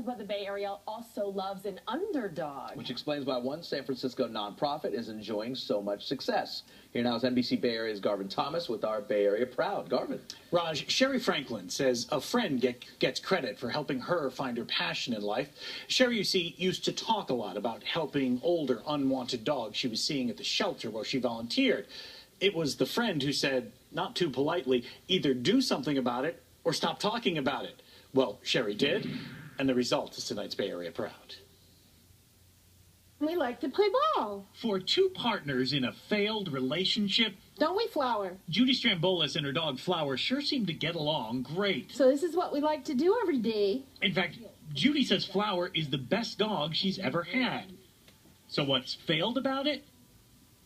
but the Bay Area also loves an underdog. Which explains why one San Francisco nonprofit is enjoying so much success. Here now is NBC Bay Area's Garvin Thomas with our Bay Area Proud. Garvin. Raj, Sherry Franklin says a friend gets credit for helping her find her passion in life. Sherry, you see, used to talk a lot about helping older, unwanted dogs she was seeing at the shelter where she volunteered. It was the friend who said, not too politely, either do something about it or stop talking about it. Well, Sherry did, and the result is tonight's Bay Area Proud. We like to play ball. For two partners in a failed relationship, Don't we, Flower? Judy Strambolis and her dog Flower sure seem to get along great. So this is what we like to do every day. In fact, Judy says Flower is the best dog she's ever had. So what's failed about it?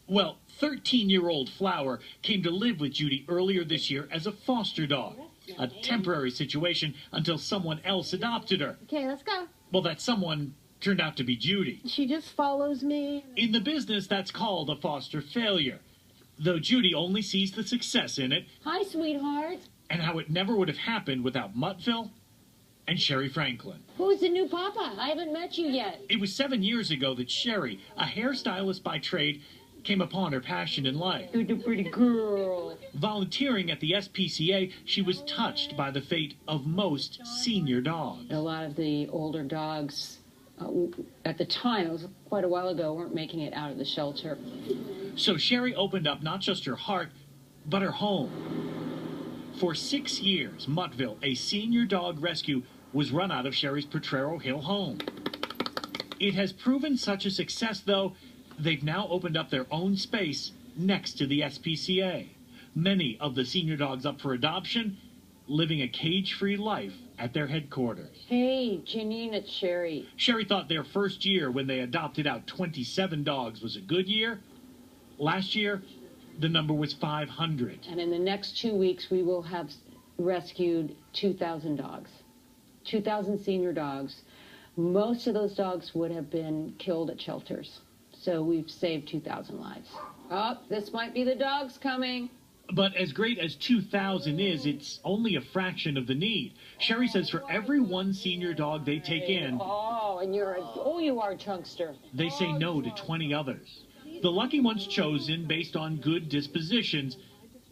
Well, 13-year-old Flower came to live with Judy earlier this year as a foster dog. A temporary situation until someone else adopted her. Okay, let's go. Well, that someone turned out to be Judy. She just follows me. In the business, that's called a foster failure. Though Judy only sees the success in it. Hi, sweetheart. And how it never would have happened without Muttville and Sherry Franklin. Who's the new papa? I haven't met you yet. It was 7 years ago that Sherry, a hairstylist by trade, came upon her passion in life. You're the pretty girl. Volunteering at the SPCA, she was touched by the fate of most senior dogs. A lot of the older dogs, at the time, it was quite a while ago, weren't making it out of the shelter. So Sherry opened up not just her heart, but her home. For 6 years, Muttville, a senior dog rescue, was run out of Sherry's Potrero Hill home. It has proven such a success, though, they've now opened up their own space next to the SPCA. Many of the senior dogs up for adoption living a cage-free life at their headquarters. Hey, Janine, it's Sherry. Sherry thought their first year when they adopted out 27 dogs was a good year. Last year, the number was 500. And in the next 2 weeks, we will have rescued 2,000 dogs. 2,000 senior dogs. Most of those dogs would have been killed at shelters. So we've saved 2,000 lives. Oh, this might be the dogs coming. But as great as 2,000 is, it's only a fraction of the need. Sherry says for every one senior dog they take in, Oh, and you are a chunkster. they say no to 20 others. The lucky ones chosen based on good dispositions,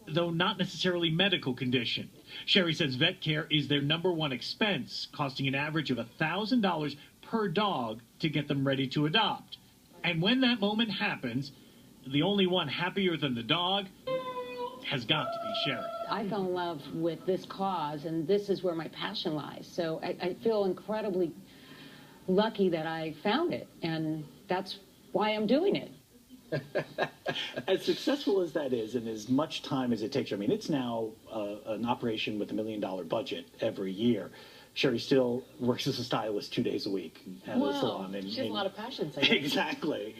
though not necessarily medical condition. Sherry says vet care is their #1 expense, costing an average of $1,000 per dog to get them ready to adopt. And when that moment happens, the only one happier than the dog has got to be Sherry. I fell in love with this cause, and this is where my passion lies. So I feel incredibly lucky that I found it, and that's why I'm doing it. As successful as that is, and as much time as it takes, I mean, it's now an operation with $1 million budget every year. Sherry still works as a stylist 2 days a week at a salon. She has a lot of passion. Exactly.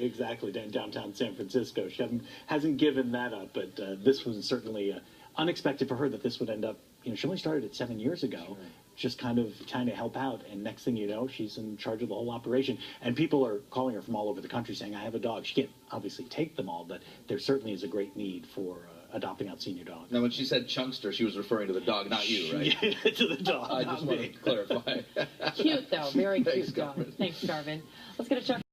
Downtown San Francisco. She hasn't given that up, but this was certainly unexpected for her that this would end up. You know, she only started it 7 years ago, just kind of trying to help out, and next thing you know, she's in charge of the whole operation. And people are calling her from all over the country saying, "I have a dog." She can't obviously take them all, but there certainly is a great need for adopting out senior dogs. Now, when she said chunkster, she was referring to the dog, not you, right? Yeah, to the dog. I just want to clarify. Cute, though. Very Thanks, cute dog. Garvin. Thanks, Garvin. Let's get a check.